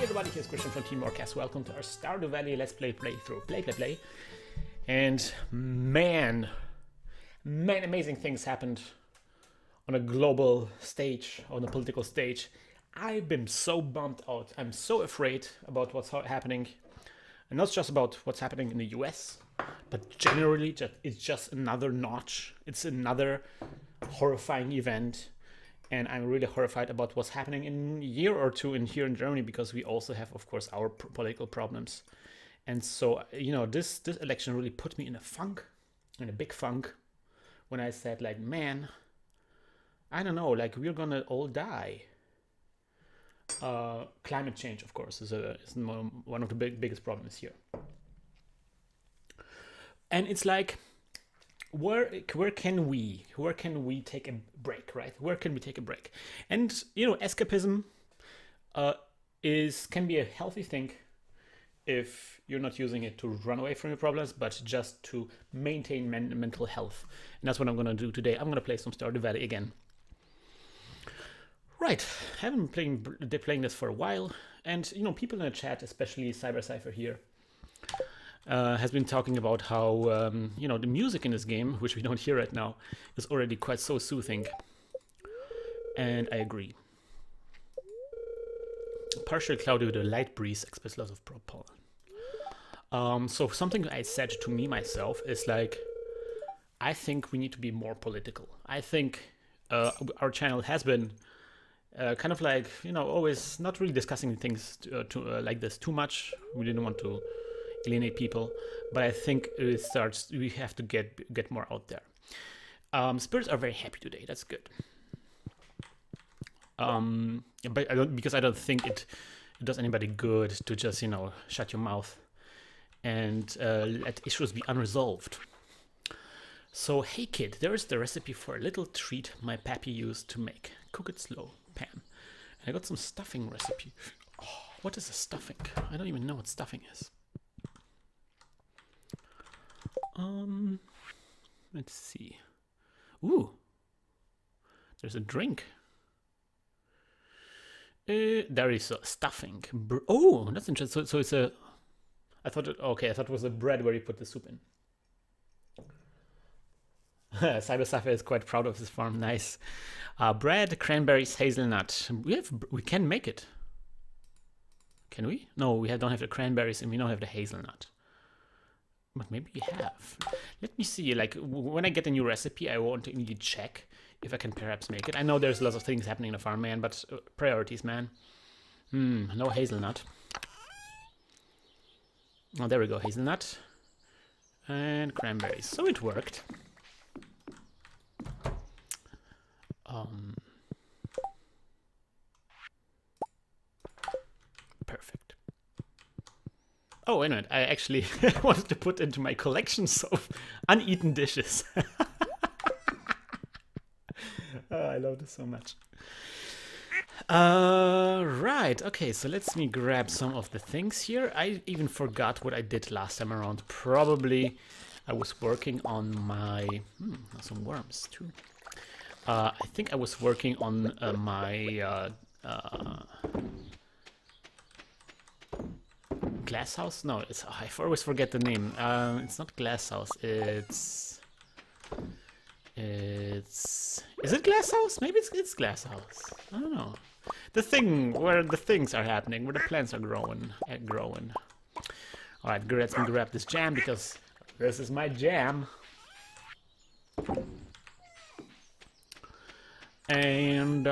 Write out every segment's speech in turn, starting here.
everybody, here's Christian from Team Orcast. Welcome to our Stardew Valley Let's Play playthrough. Play. And man, amazing things happened on a global stage, on a political stage. I've been so bummed out. I'm so afraid about what's happening. And not just about what's happening in the US, but generally it's just another notch. It's another horrifying event. And I'm really horrified about what's happening in a year or two here in Germany, because we also have, of course, our political problems. And so, you know, this election really put me in a funk, in a big funk, when I said, like, man, I don't know, like, we're gonna all die. Climate change, of course, is one of the biggest problems here. And it's like, where can we take a break, right? Where can we take a break? And you know, escapism can be a healthy thing if you're not using it to run away from your problems, but just to maintain mental health. And that's what I'm gonna do today. I'm gonna play some Stardew Valley again. Right, I haven't been playing this for a while, and you know, people in the chat, especially Cyber here, has been talking about how you know, the music in this game, which we don't hear right now, is already quite so soothing, and I agree. Partially cloudy with a light breeze, expects lots of pollen. So something I said to me myself is like, I think we need to be more political. I think our channel has been kind of like, you know, always not really discussing things like this too much. We didn't want to alienate people, but I think we have to get more out there. Spirits are very happy today. That's good. But because I don't think it does anybody good to just, you know, shut your mouth and let issues be unresolved. So, hey kid, there is the recipe for a little treat my pappy used to make. Cook it slow, pan. And I got some stuffing recipe. Oh, what is a stuffing? I don't even know what stuffing is. Let's see. Ooh, there's a drink. There is a stuffing. Oh, that's interesting. So it's a. I thought it was a bread where you put the soup in. Cyber is quite proud of this farm. Nice. Bread, cranberries, hazelnut. We can make it. Can we? No, we don't have the cranberries and we don't have the hazelnut. But maybe we have. Let me see. Like, when I get a new recipe, I want to immediately check if I can perhaps make it. I know there's lots of things happening in the farm, man, but priorities, man. No hazelnut. Oh, there we go. Hazelnut and cranberries. So it worked. Perfect. Oh, wait a minute. I actually wanted to put into my collections of uneaten dishes. Oh, I love this so much. Right. Okay, so let me grab some of the things here. I even forgot what I did last time around. Probably I was working on my... some worms, too. I think I was working on my... Glass house? No, I always forget the name. It's not glass house. Is it glass house? Maybe it's glass house. I don't know. The thing where the things are happening, where the plants are growing. All right, let me grab this jam because this is my jam. And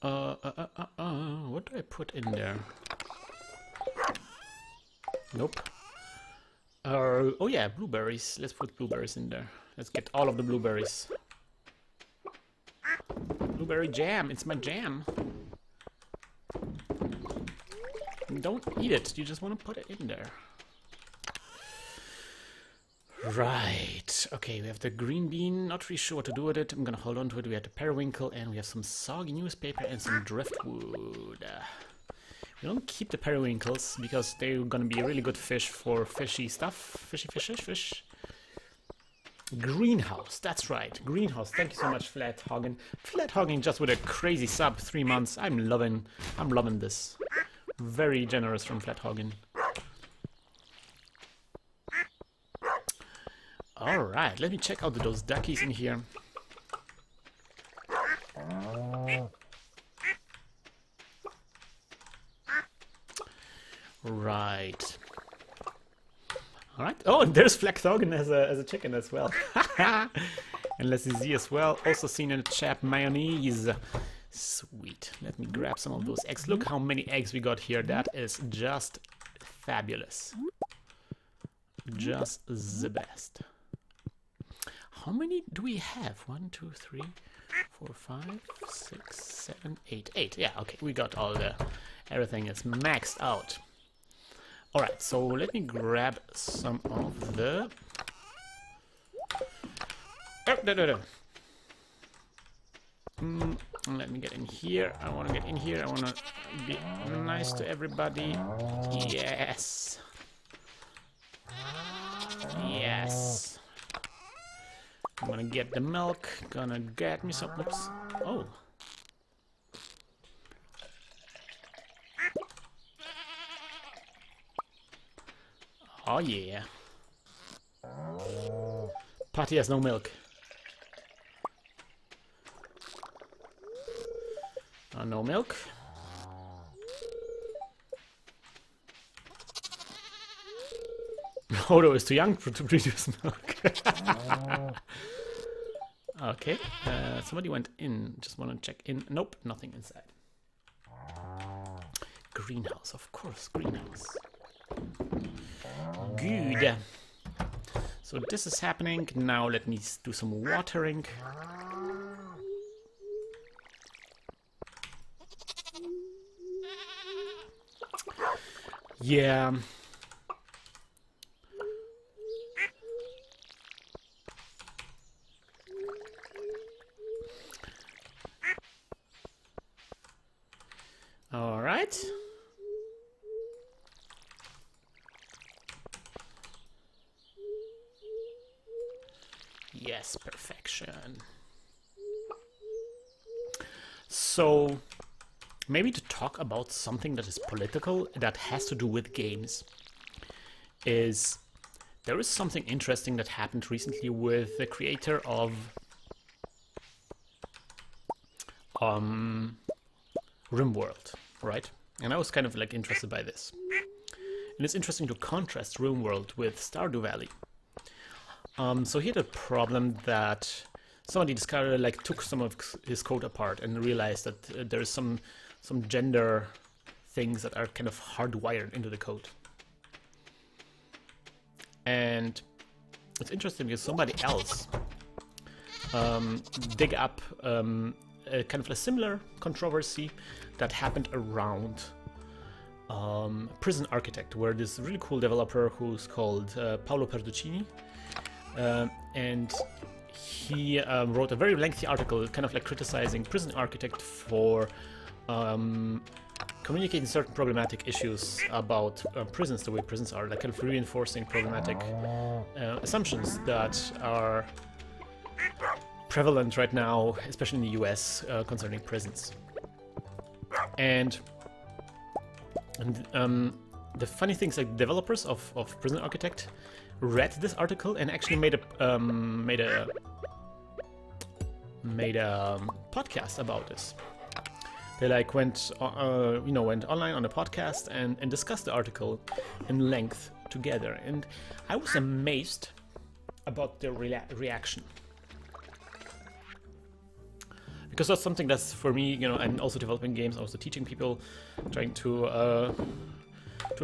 what do I put in there? Nope. Oh yeah, blueberries. Let's put blueberries in there. Let's get all of the blueberries. Blueberry jam. It's my jam. Don't eat it. You just want to put it in there. Right. Okay, we have the green bean. Not really sure what to do with it. I'm gonna hold on to it. We have the periwinkle, and we have some soggy newspaper and some driftwood. We don't keep the periwinkles because they're gonna be a really good fish for fishy stuff. Fish. Greenhouse, that's right. Greenhouse. Thank you so much, Flat Hoggin. Flat Hoggin just with a crazy sub, 3 months. I'm loving this. Very generous from Flat Hoggin. Alright, let me check out those duckies in here. Right. Alright. Oh, and there's Flakthogen as a chicken as well. And Leslie as well. Also seen in the chat mayonnaise. Sweet. Let me grab some of those eggs. Look how many eggs we got here. That is just fabulous. Just the best. How many do we have? 1, 2, 3, 4, 5, 6, 7, 8. 8. Yeah, okay. We got all the... Everything is maxed out. Alright, so let me grab some of the... Oh, no. Let me get in here. I want to get in here. I want to be nice to everybody. Yes. Yes. I'm gonna get the milk. Gonna get me some... Oops. Oh. Oh yeah. Patty has no milk. No milk. Odo is too young to produce milk. Okay. Somebody went in. Just want to check in. Nope, nothing inside. Greenhouse, of course, greenhouse. Good. So this is happening. Now let me do some watering. Yeah. All right. Yes, perfection. So, maybe to talk about something that is political, that has to do with games, is there is something interesting that happened recently with the creator of RimWorld, right? And I was kind of like interested by this. And it's interesting to contrast RimWorld with Stardew Valley. So he had a problem that somebody discovered, like, took some of his code apart and realized that there's some gender things that are kind of hardwired into the code. And it's interesting because somebody else dig up a kind of a similar controversy that happened around Prison Architect, where this really cool developer who's called Paolo Perducini, and he wrote a very lengthy article kind of like criticizing Prison Architect for communicating certain problematic issues about prisons, the way prisons are, like kind of reinforcing problematic assumptions that are prevalent right now, especially in the US, concerning prisons. And the funny thing is, like, developers of Prison Architect read this article and actually made a podcast about this. They like went online on a podcast and discussed the article in length together, and I was amazed about the reaction. Because that's something that's, for me, you know, I'm also developing games, also teaching people, trying to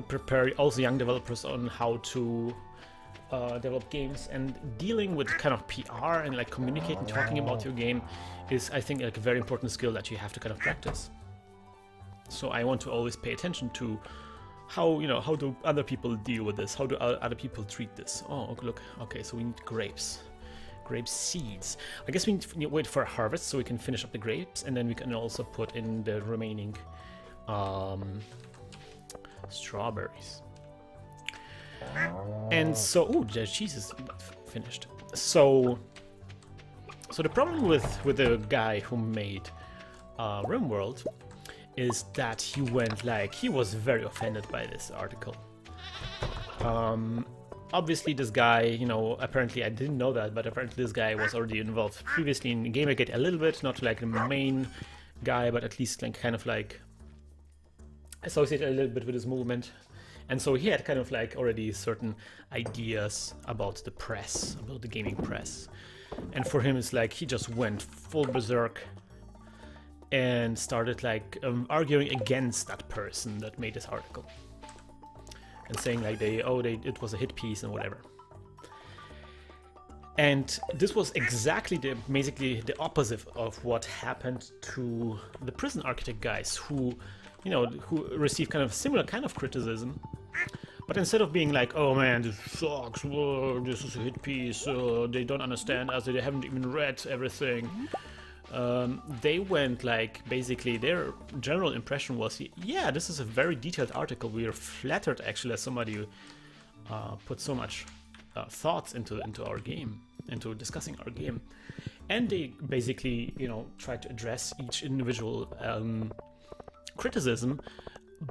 prepare also young developers on how to develop games, and dealing with kind of PR and like communicating, talking about your game is, I think, like a very important skill that you have to kind of practice. So I want to always pay attention to how do other people deal with this? How do other people treat this? Oh, look, okay, so we need grapes. Grape seeds. I guess we need to wait for a harvest so we can finish up the grapes, and then we can also put in the remaining strawberries. And so, oh, the cheese is finished. So the problem with the guy who made RimWorld is that he went like, he was very offended by this article. Obviously this guy, you know, apparently I didn't know that, but apparently this guy was already involved previously in Gamergate a little bit, not like the main guy, but at least like kind of like associated a little bit with this movement. And so he had kind of like already certain ideas about the press, about the gaming press. And for him, it's like he just went full berserk and started like arguing against that person that made this article. And saying like it was a hit piece and whatever. And this was exactly basically the opposite of what happened to the prison architect guys who, you know, who received kind of similar kind of criticism. But instead of being like, oh man, this sucks, whoa, this is a hit piece, they don't understand us, they haven't even read everything. They went like, basically their general impression was, yeah, this is a very detailed article. We are flattered actually that somebody put so much thoughts into our game, into discussing our game. And they basically, you know, tried to address each individual criticism,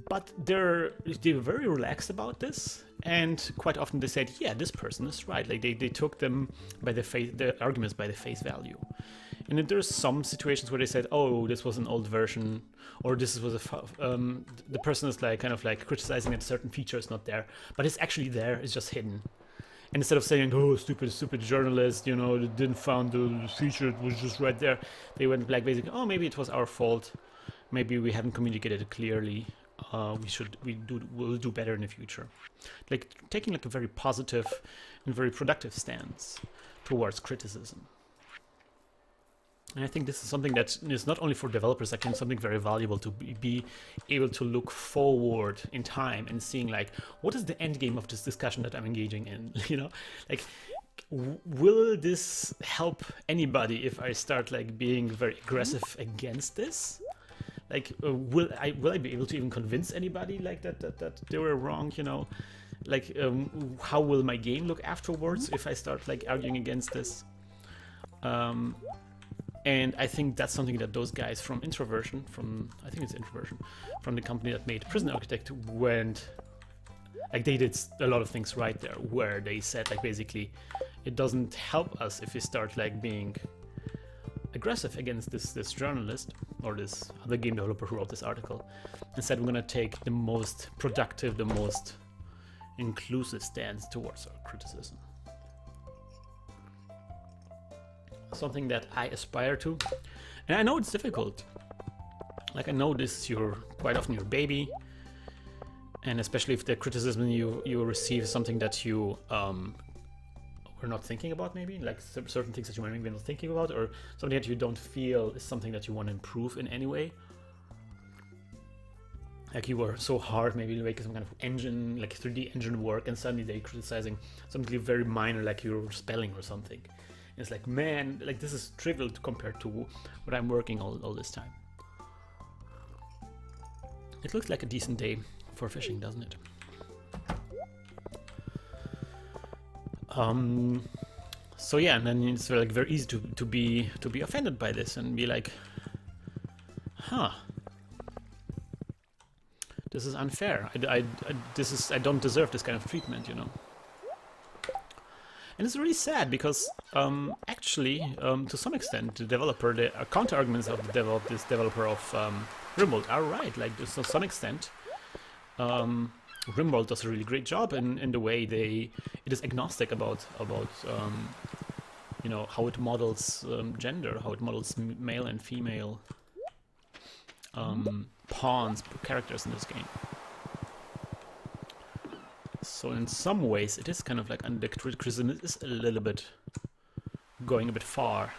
but they were very relaxed about this, and quite often they said, yeah, this person is right. Like they took them by the arguments by the face value. And then there's some situations where they said, oh, this was an old version, or this was the person is like kind of like criticizing that certain feature is not there, but it's actually there, it's just hidden. And instead of saying, oh, stupid journalist, you know, didn't found the feature, it was just right there, they went like basically, oh, maybe it was our fault, maybe we haven't communicated it clearly. We'll do better in the future. Like taking like a very positive and very productive stance towards criticism. And I think this is something that is not only for developers, I think something very valuable to be able to look forward in time and seeing like, what is the end game of this discussion that I'm engaging in? You know, like, will this help anybody if I start like being very aggressive against this? Like, will I be able to even convince anybody like that they were wrong? You know, like, how will my game look afterwards if I start like arguing against this? And I think that's something that those guys from Introversion, I think it's Introversion, from the company that made Prison Architect, went, like they did a lot of things right there, where they said like basically, it doesn't help us if we start like being aggressive against this journalist or this other game developer who wrote this article. Instead, we're gonna take the most productive, the most inclusive stance towards our criticism. Something that I aspire to, and I know it's difficult. Like I know this is quite often your baby, and especially if the criticism you receive is something that you were not thinking about, maybe like certain things that you might be not thinking about, or something that you don't feel is something that you want to improve in any way. Like you were so hard, maybe making some kind of engine, like 3D engine work, and suddenly they're criticizing something very minor, like your spelling or something. And it's like, man, like this is trivial compared to what I'm working all this time. It looks like a decent day for fishing, doesn't it? So yeah, and then it's like very easy to be offended by this and be like, huh, this is unfair. I don't deserve this kind of treatment, you know. And it's really sad because actually, to some extent, the developer, the counter arguments of this developer of RimWorld are right. Like to some extent, RimWorld does a really great job in the way it is agnostic about you know, how it models gender, how it models male and female pawns, characters in this game. So in some ways, it is kind of like, and the criticism is a little bit going a bit far.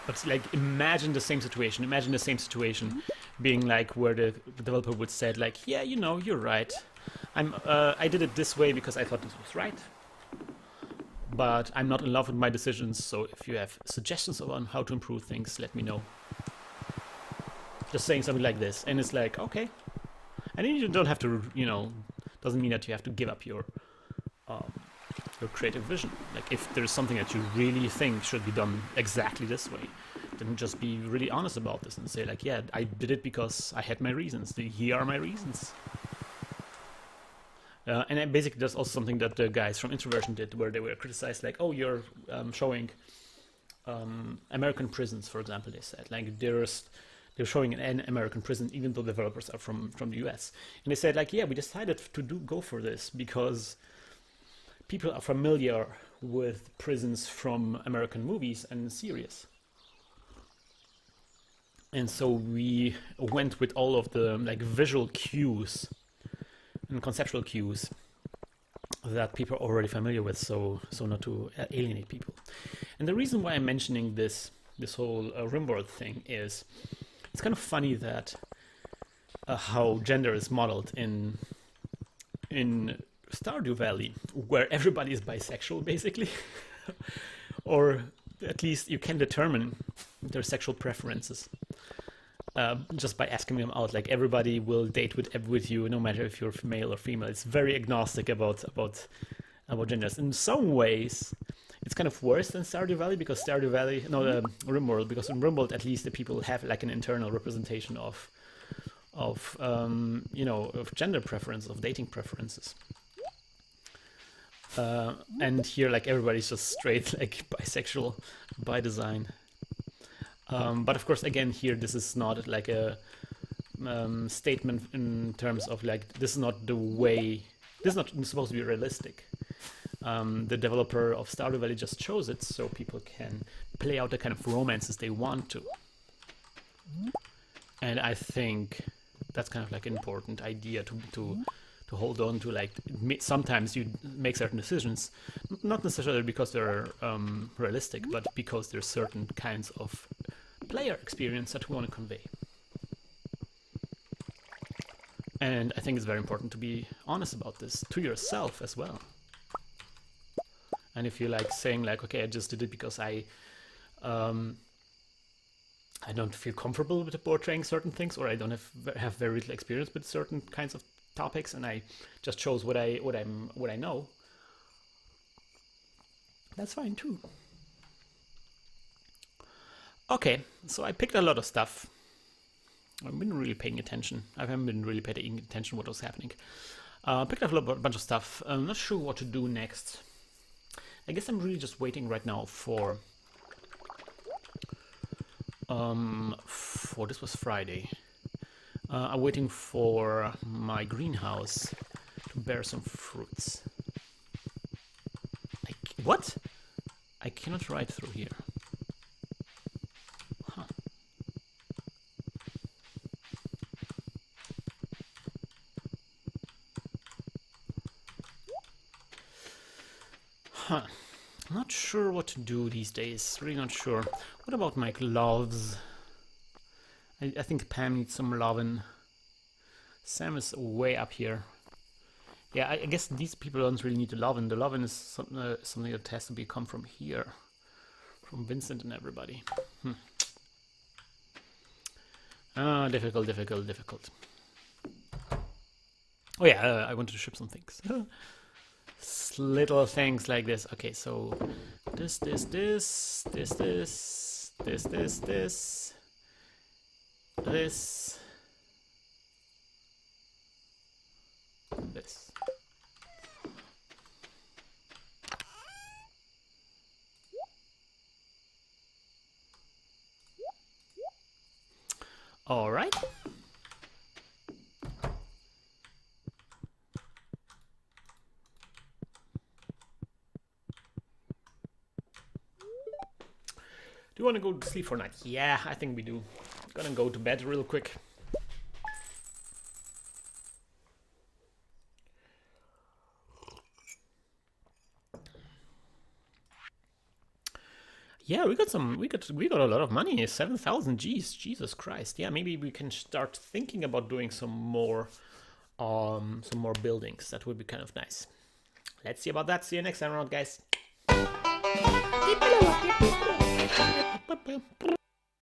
But like, imagine the same situation. Imagine the same situation being like where the developer would say like, yeah, you know, you're right. I did it this way because I thought this was right. But I'm not in love with my decisions. So if you have suggestions on how to improve things, let me know. Just saying something like this, and it's like, okay. And then you don't have to, you know, doesn't mean that you have to give up your your creative vision. Like if there's something that you really think should be done exactly this way, then just be really honest about this and say like, yeah, I did it because I had my reasons. Here are my reasons. And then basically that's also something that the guys from Introversion did, where they were criticized like, oh, you're showing American prisons, for example. They said like they're showing an American prison even though developers are from the US. And they said like, yeah, we decided to go for this because people are familiar with prisons from American movies and series. And so we went with all of the like visual cues and conceptual cues that people are already familiar with, so not to alienate people. And the reason why I'm mentioning this whole RimWorld thing is it's kind of funny that how gender is modeled in Stardew Valley, where everybody is bisexual basically, or at least you can determine their sexual preferences just by asking them out. Like everybody will date with you, no matter if you're male or female. It's very agnostic about genders. In some ways, it's kind of worse than Stardew Valley because RimWorld, because in RimWorld at least the people have like an internal representation of gender preference, of dating preferences. And here, like everybody's just straight, like bisexual by design. But of course, again, here this is not like a statement in terms of like this is not the way. This is not supposed to be realistic. The developer of Stardew Valley just chose it so people can play out the kind of romances they want to. And I think that's kind of like an important idea to hold on to. Like sometimes you make certain decisions, not necessarily because they're realistic, but because there's certain kinds of player experience that we want to convey. And I think it's very important to be honest about this to yourself as well. And if you're like saying like, okay, I just did it because I don't feel comfortable with portraying certain things, or I don't have very little experience with certain kinds of topics, and I just chose what I know, that's fine too. Okay, so I picked a lot of stuff. I haven't been really paying attention. I haven't been really paying attention to what was happening. Picked up a bunch of stuff. I'm not sure what to do next. I guess I'm really just waiting right now for this was Friday. I'm waiting for my greenhouse to bear some fruits. What? I cannot ride through here. Huh. Huh. Not sure what to do these days. Really not sure. What about my gloves? I think Pam needs some loving. Sam is way up here. Yeah, I guess these people don't really need the loving. The loving is something that has to come from here. From Vincent and everybody. Difficult. Oh yeah, I wanted to ship some things. Little things like this. Okay, so this. All right. Do you want to go to sleep for a night? Yeah, I think we do. Gonna go to bed real quick. Yeah, we got a lot of money. 7,000 G's. Jesus Christ. Yeah, maybe we can start thinking about doing some more buildings. That would be kind of nice. Let's see about that. See you next time around, guys.